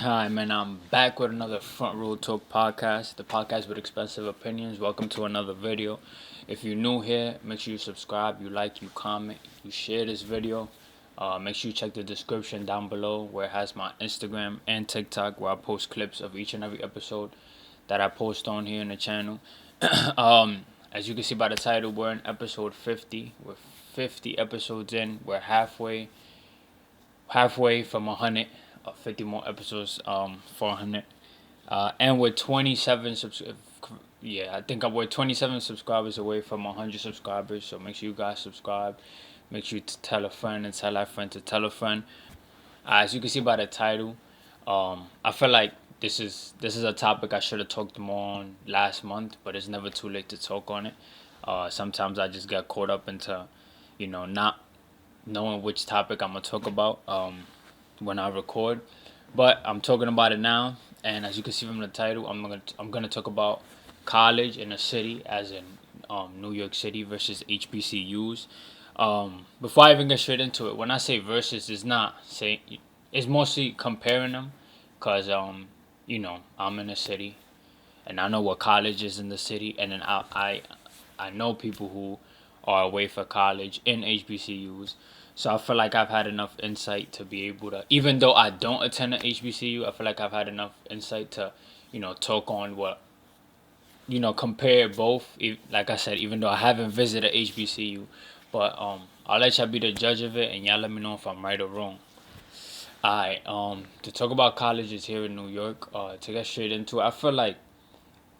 Hi, man. I'm back with another Front Row Talk podcast, the podcast with expensive opinions. Welcome to another video. If you're new here, make sure you subscribe, you like, you comment, you share this video. Make sure you check the description down below where it has my Instagram and TikTok where I post clips of each and every episode that I post on here in the channel. As you can see by the title, we're in episode 50. We're 50 episodes in. We're halfway from 100. 50 more episodes for 100. And we're 27 I think we're 27 subscribers away from 100 subscribers. So make sure you guys subscribe. Make sure you tell a friend and tell that friend to tell a friend. As you can see by the title, I feel like this is a topic I should have talked more on last month, but it's never too late to talk on it. Sometimes I just get caught up into, not knowing which topic I'm gonna talk about when I record, but I'm talking about it now. And as you can see from the title, I'm gonna talk about college in a city, as in New York City versus HBCUs. Before I even get straight into it, when I say versus, it's mostly comparing them, cause I'm in a city, and I know what college is in the city, and then I know people who are away for college in HBCUs. So I feel like I've had enough insight to be able to, even though I don't attend an HBCU, I feel like I've had enough insight to, talk on what, compare both. Like I said, even though I haven't visited HBCU, but I'll let y'all be the judge of it, and y'all let me know if I'm right or wrong. Alright, to talk about colleges here in New York, to get straight into it, I feel like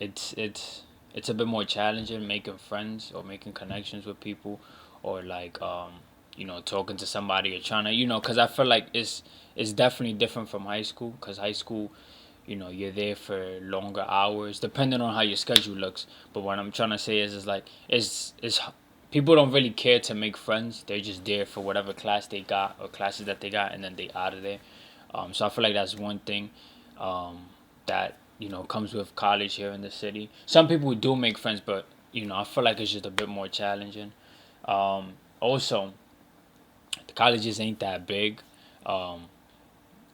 it's it's it's a bit more challenging making friends or making connections with people, or like talking to somebody or trying to because I feel like it's definitely different from high school, because high school, you're there for longer hours depending on how your schedule looks. But what I'm trying to say is like it's people don't really care to make friends. They're just there for whatever class they got or classes that they got, and then they out of there. So I feel like that's one thing that comes with college here in the city. Some people do make friends, but I feel like it's just a bit more challenging. Also, the colleges ain't that big. Um,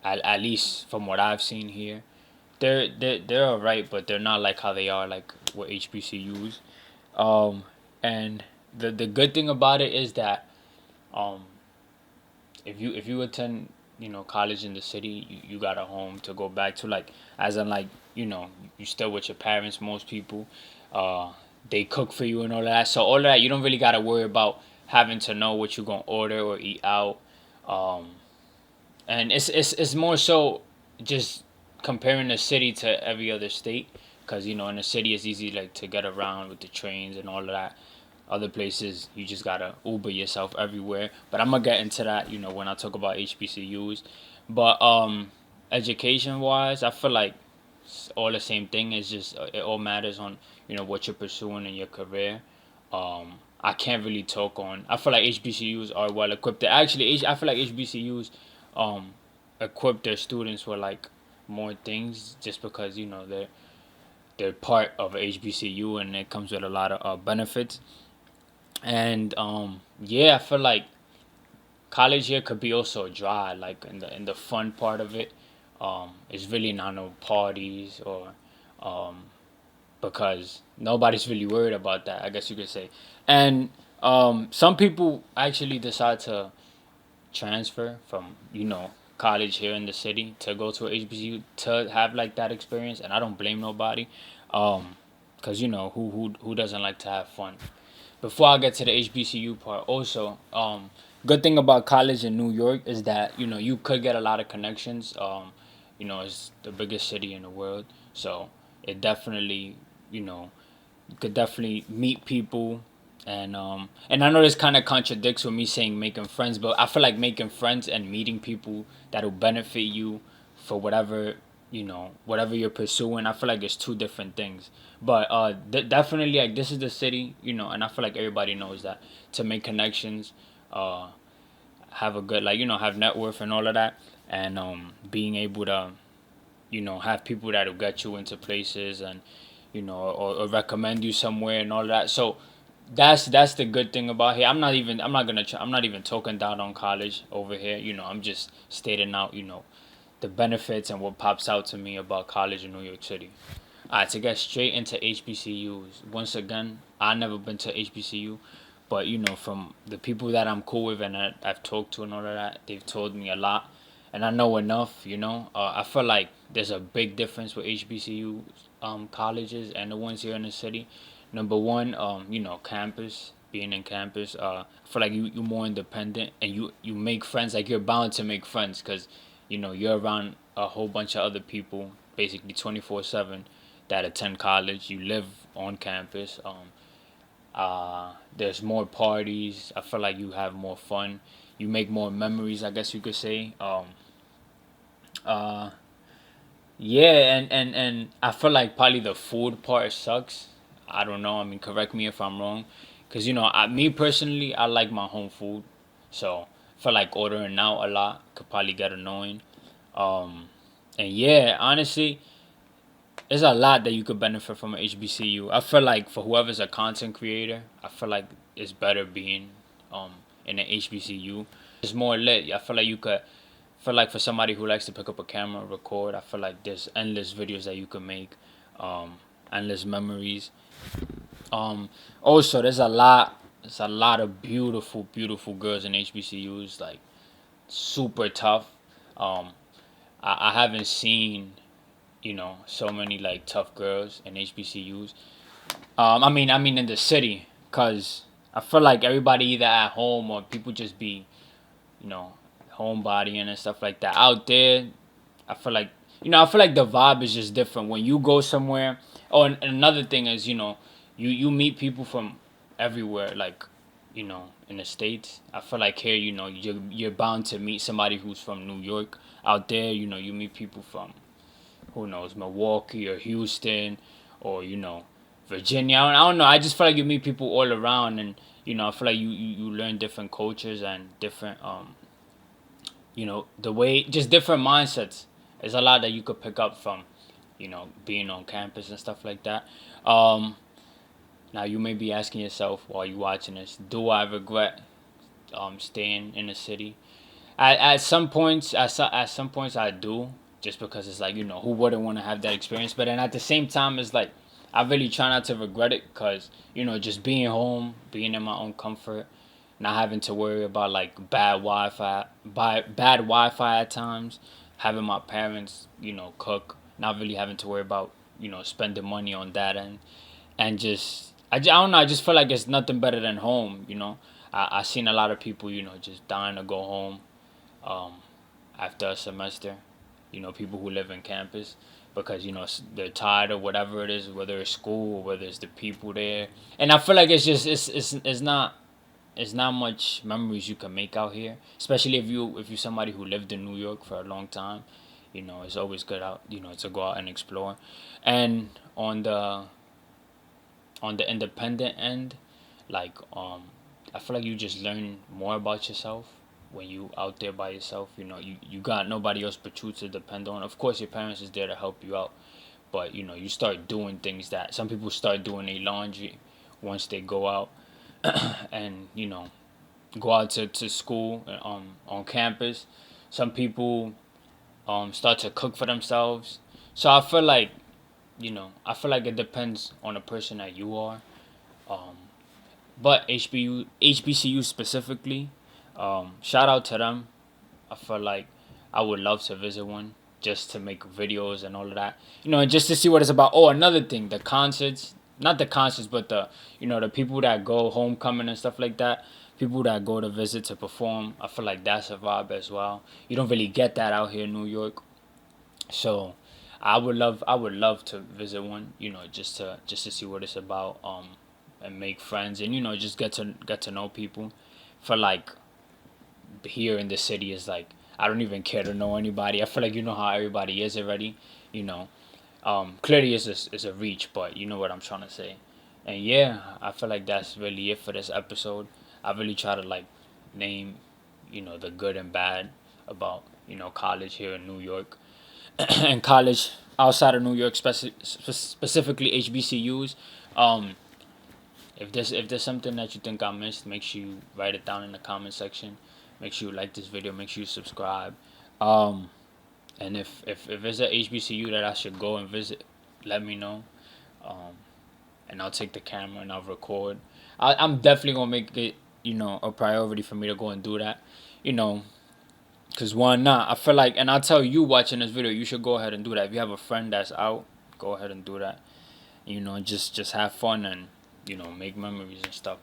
at least from what I've seen here, they're alright, but they're not like how they are like with HBCUs. And the good thing about it is that um, if you attend college in the city, you got a home to go back to, like, as in, like, you still with your parents. Most people, uh they cook for you and all that, so all that you don't really got to worry about having to know what you're gonna order or eat out. um and it's more so just comparing the city to every other state, because in the city it's easy, like, to get around with the trains and all of that. Other places you just gotta Uber yourself everywhere. But I'm gonna get into that, when I talk about HBCUs. But education wise, I feel like it's all the same thing. It's just it all matters on what you're pursuing in your career. I can't really talk on. I feel like HBCUs are well equipped. Actually, I feel like HBCUs um equip their students with, like, more things, just because they're part of HBCU, and it comes with a lot of benefits. And yeah, I feel like college here could be also dry, like in the fun part of it. It's really not no parties, or um because nobody's really worried about that, I guess you could say. And some people actually decide to transfer from college here in the city to go to a HBCU to have, like, that experience, and I don't blame nobody. Because who doesn't like to have fun. Before I get to the HBCU part, also, good thing about college in New York is that you could get a lot of connections. It's the biggest city in the world, so it definitely you know you could definitely meet people. And I know this kind of contradicts with me saying making friends, but I feel like making friends and meeting people that'll benefit you for whatever you're pursuing, I feel like it's two different things. But definitely, like, this is the city, and I feel like everybody knows that, to make connections, uh have a good, like, have net worth and all of that. And being able to have people that'll get you into places, and or recommend you somewhere and all of that. So that's the good thing about here. I'm not even talking down on college over here. I'm just stating out the benefits and what pops out to me about college in New York City. Alright, to get straight into HBCUs. Once again, I never been to HBCU, but from the people that I'm cool with and I've talked to and all of that, they've told me a lot, and I know enough. I feel like there's a big difference with HBCU colleges and the ones here in the city. Number one, campus. Being in campus, I feel like you're more independent and you make friends. Like you're bound to make friends because you're around a whole bunch of other people, basically 24/7, that attend college. You live on campus. There's more parties. I feel like you have more fun. You make more memories, I guess you could say. Uh, yeah, and I feel like probably the food part sucks. I don't know. I mean, correct me if I'm wrong, because me personally, I like my home food, so I feel like ordering out a lot could probably get annoying. Um, and yeah, honestly, there's a lot that you could benefit from an HBCU. I feel like for whoever's a content creator, I feel like it's better being um in an HBCU. It's more lit. I feel like you could feel like for somebody who likes to pick up a camera and record, I feel like there's endless videos that you can make, um, endless memories. Also there's a lot of beautiful, beautiful girls in HBCUs, like super tough. Um, I haven't seen so many like tough girls in HBCUs. I mean in the city, cause I feel like everybody either at home or people just be you know homebodying and stuff like that. Out there, I feel like the vibe is just different when you go somewhere. Oh, and another thing is you meet people from everywhere, like in the states. I feel like here you're bound to meet somebody who's from New York. Out there, you meet people from who knows, Milwaukee or Houston or Virginia. I don't know. I just feel like you meet people all around, and I feel like you learn different cultures and different the way, just different mindsets. There's a lot that you could pick up from being on campus and stuff like that. Um, Now you may be asking yourself while you watching this, do I regret staying in the city? At some points I do, just because it's like who wouldn't want to have that experience. But then at the same time, it's like I really try not to regret it, because just being home, being in my own comfort, not having to worry about like bad Wi-Fi at times, having my parents cook, not really having to worry about spending money on that end, and I don't know. I just feel like it's nothing better than home. I seen a lot of people just dying to go home um, after a semester. People who live in campus, because they're tired of whatever it is, whether it's school or whether it's the people there. And I feel like it's not much memories you can make out here, especially if you somebody who lived in New York for a long time. It's always good out to go out and explore. And on the independent end, like I feel like you just learn more about yourself when you out there by yourself. You got nobody else but you to depend on. Of course your parents is there to help you out, but you start doing things that some people start doing their laundry once they go out and go out to school on campus. Some people start to cook for themselves. So I feel like it depends on the person that you are. Um, but HBCU specifically, shout out to them. I feel like I would love to visit one just to make videos and all of that. And just to see what it's about. Oh, another thing, the concerts. Not the concerts, but the people that go homecoming and stuff like that. People that go to visit to perform. I feel like that's a vibe as well. You don't really get that out here in New York. So I would love to visit one, just to see what it's about, and make friends, and just get to know people. For like here in the city is like I don't even care to know anybody. I feel like how everybody is already, you know. Clearly it's a reach, but you know what I'm trying to say. And yeah, I feel like that's really it for this episode. I really try to like name, the good and bad about, college here in New York. And college outside of New York, specifically HBCUs. Um, if there's something that you think I missed, make sure you write it down in the comment section. Make sure you like this video. Make sure you subscribe. Um, And if it's a HBCU that I should go and visit, let me know. And I'll take the camera and I'll record. I'm definitely gonna make it, a priority for me to go and do that. You know, cause why not? I feel like, and I'll tell you watching this video, you should go ahead and do that. If you have a friend that's out, go ahead and do that. Just have fun and make memories and stuff.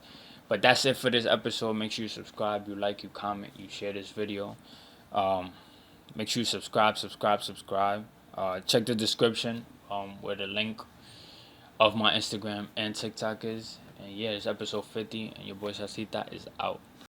But that's it for this episode. Make sure you subscribe, you like, you comment, you share this video. Make sure you subscribe. Check the description where the link of my Instagram and TikTok is. And yeah, it's episode 50, and your boy ssalcita is out.